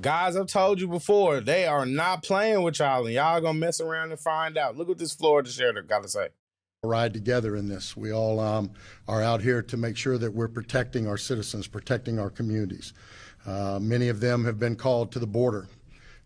Guys, I've told you before, they are not playing with y'all, and y'all gonna mess around and find out. Look what this Florida sheriff got to say. Ride together in this. We all are out here to make sure that we're protecting our citizens, protecting our communities. Many of them have been called to the border.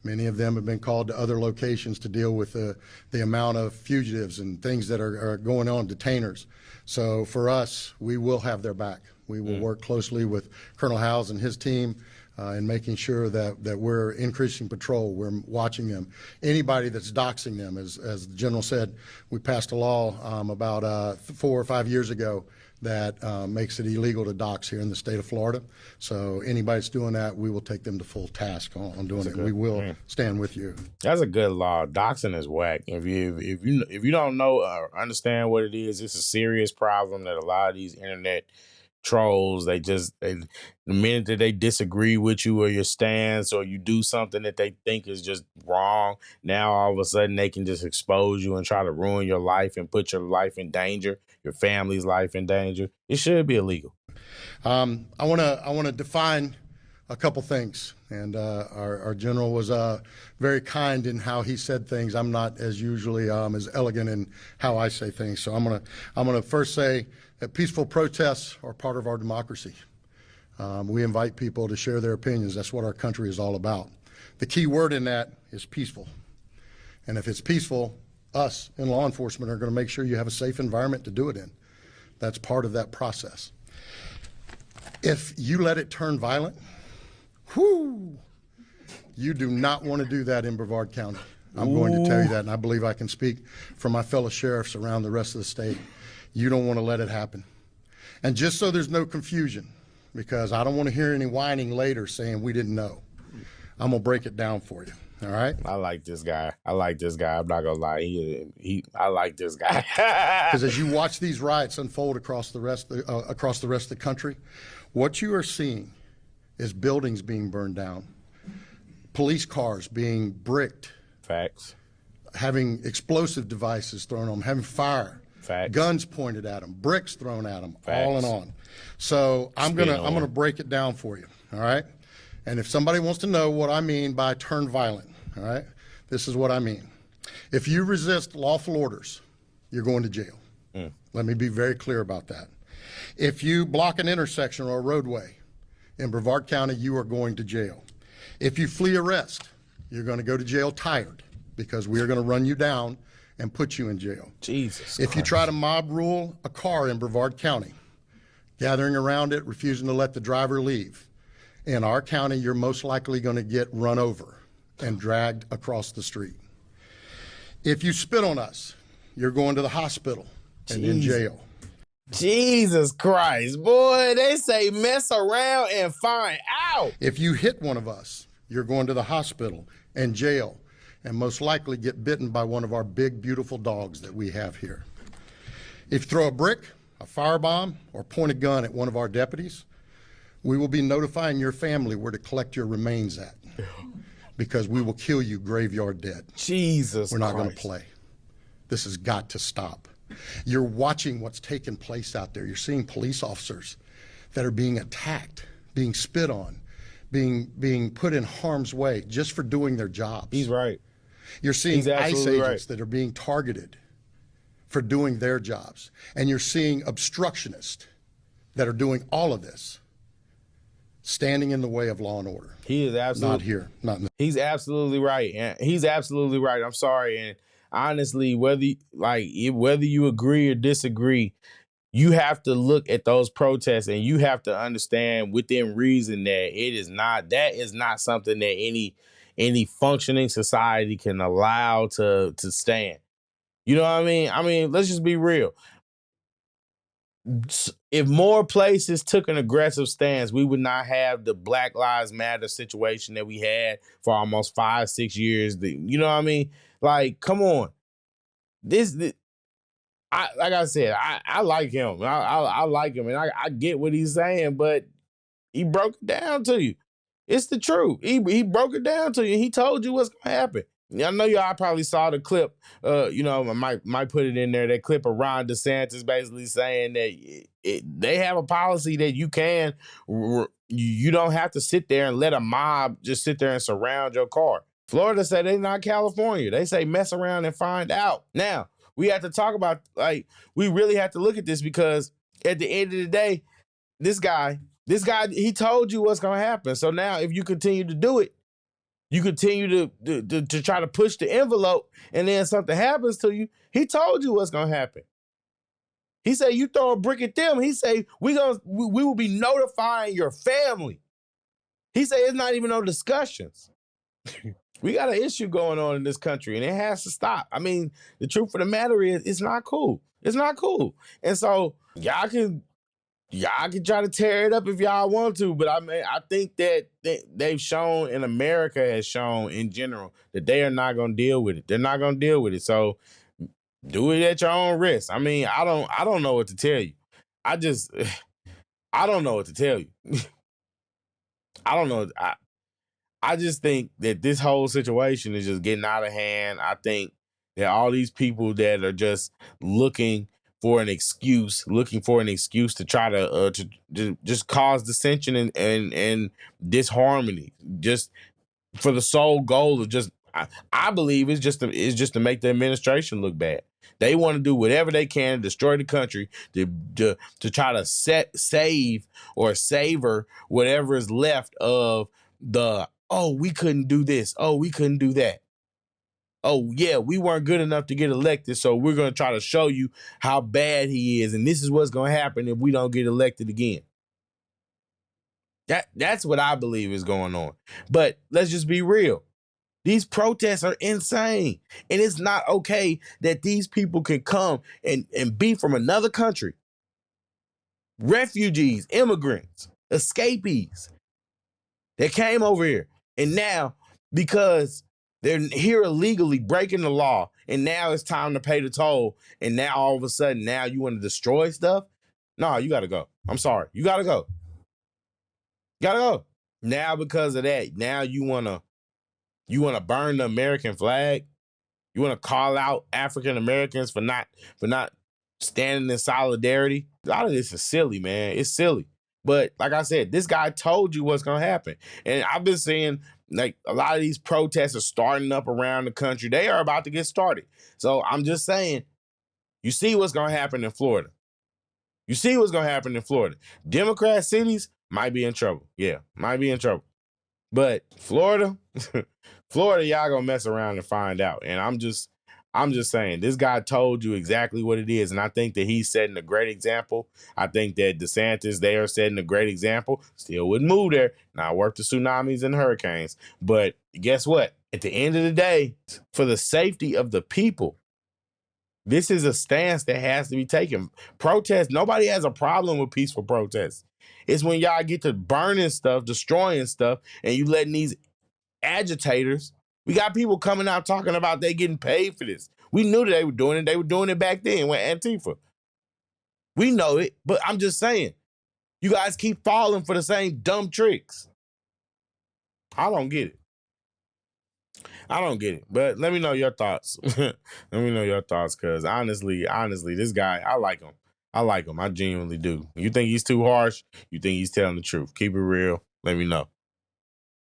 Many of them have been called to other locations to deal with the amount of fugitives and things that are going on, detainers. So for us, we will have their back. We will work closely with Colonel Howes and his team in making sure that we're increasing patrol, we're watching them. Anybody that's doxing them, as the General said, we passed a law about 4 or 5 years ago that makes it illegal to dox here in the state of Florida. So anybody that's doing that, we will take them to full task on doing it. We will stand with you. That's a good law. Doxing is whack. If you don't know or understand what it is, it's a serious problem that a lot of these internet trolls, the minute that they disagree with you or your stance, or you do something that they think is just wrong, now all of a sudden they can just expose you and try to ruin your life and put your life in danger, your family's life in danger. It should be illegal. I want to define a couple things, and our general was very kind in how he said things. I'm not as usually as elegant in how I say things, so I'm gonna first say that peaceful protests are part of our democracy. We invite people to share their opinions. That's what our country is all about. The key word in that is peaceful. And if it's peaceful, us in law enforcement are going to make sure you have a safe environment to do it in. That's part of that process. If you let it turn violent, whoo, you do not want to do that in Brevard County. I'm going to tell you that, and I believe I can speak for my fellow sheriffs around the rest of the state. You don't want to let it happen. And just so there's no confusion, because I don't want to hear any whining later saying we didn't know, I'm going to break it down for you. All right? I like this guy. I'm not gonna lie. I like this guy. Because as you watch these riots unfold across the rest of the country, what you are seeing is buildings being burned down, police cars being bricked, facts, having explosive devices thrown on them, having fire, facts, guns pointed at them, bricks thrown at them, facts, all and on. So I'm gonna break it down for you. All right? And if somebody wants to know what I mean by turn violent, all right, this is what I mean. If you resist lawful orders, you're going to jail. Let me be very clear about that. If you block an intersection or a roadway in Brevard County, you are going to jail. If you flee arrest, you're going to go to jail tired, because we are going to run you down and put you in jail. Jesus If Christ. you try to mob rule a car in Brevard County, gathering around it, refusing to let the driver leave, in our county, you're most likely going to get run over and dragged across the street. If you spit on us, you're going to the hospital and in jail. Jesus Christ, boy, they say mess around and find out. If you hit one of us, you're going to the hospital and jail, and most likely get bitten by one of our big, beautiful dogs that we have here. If you throw a brick, a firebomb, or point a gun at one of our deputies, we will be notifying your family where to collect your remains at, because we will kill you graveyard dead. Jesus We're not Christ. going to play. This has got to stop. You're watching what's taking place out there. You're seeing police officers that are being attacked, being spit on, being put in harm's way just for doing their jobs. He's right. You're seeing ICE agents right. that are being targeted for doing their jobs. And you're seeing obstructionists that are doing all of this, standing in the way of law and order. He is absolutely not here. He's absolutely right. And he's absolutely right. I'm sorry. And honestly, whether you agree or disagree, you have to look at those protests, and you have to understand within reason that that is not something that any functioning society can allow to stand. You know what I mean? I mean, let's just be real. If more places took an aggressive stance, we would not have the Black Lives Matter situation that we had for almost 5-6 years. You know what I mean? Like, come on. Like I said, I like him. I like him, and I get what he's saying, but he broke it down to you. It's the truth. He broke it down to you. He told you what's going to happen. I know y'all probably saw the clip. I might put it in there. That clip of Ron DeSantis basically saying that they have a policy that you can you don't have to sit there and let a mob just sit there and surround your car. Florida say they're not California. They say mess around and find out. Now, we have to talk about, like, we really have to look at this, because at the end of the day, this guy, he told you what's going to happen. So now if you continue to do it, you continue to try to push the envelope, and then something happens to you, he told you what's going to happen. He said, you throw a brick at them. He said, we will be notifying your family. He said, it's not even no discussions. We got an issue going on in this country, and it has to stop. I mean, the truth of the matter is, it's not cool. It's not cool. And so y'all can try to tear it up if y'all want to, but I mean, I think that they've shown, and America has shown in general, that they are not going to deal with it. They're not going to deal with it. So do it at your own risk. I mean, I don't know what to tell you. I don't know what to tell you. I don't know. I just think that this whole situation is just getting out of hand. I think that all these people that are just looking for an excuse to try to just cause dissension and disharmony, just for the sole goal of just, I believe it's just to make the administration look bad. They want to do whatever they can to destroy the country, to try to save or savor whatever is left of the, oh, we couldn't do this, oh, we couldn't do that. Oh, yeah, we weren't good enough to get elected, so we're going to try to show you how bad he is, and this is what's going to happen if we don't get elected again. That's what I believe is going on. But let's just be real. These protests are insane, and it's not okay that these people can come and be from another country. Refugees, immigrants, escapees that came over here, and now, because they're here illegally breaking the law, and now it's time to pay the toll, and now all of a sudden, now you want to destroy stuff? No, you got to go. I'm sorry. You got to go. You got to go. Now, because of that, now you want to burn the American flag? You want to call out African Americans for not standing in solidarity? A lot of this is silly, man. It's silly. But like I said, this guy told you what's going to happen. And I've been seeing, like, a lot of these protests are starting up around the country. They are about to get started. So I'm just saying, you see what's going to happen in Florida. You see what's going to happen in Florida. Democrat cities might be in trouble. Yeah, might be in trouble. But Florida, y'all gonna mess around and find out. And I'm just saying, this guy told you exactly what it is. And I think that he's setting a great example. I think that DeSantis, they are setting a great example. Still wouldn't move there. Not worth the tsunamis and hurricanes. But guess what? At the end of the day, for the safety of the people, this is a stance that has to be taken. Protest, nobody has a problem with peaceful protests. It's when y'all get to burning stuff, destroying stuff, and you letting these agitators, we got people coming out talking about they getting paid for this. We knew that they were doing it. They were doing it back then with Antifa. We know it, but I'm just saying, you guys keep falling for the same dumb tricks. I don't get it. But let me know your thoughts. Let me know your thoughts, because honestly, this guy, I like him. I genuinely do. You think he's too harsh? You think he's telling the truth? Keep it real. Let me know.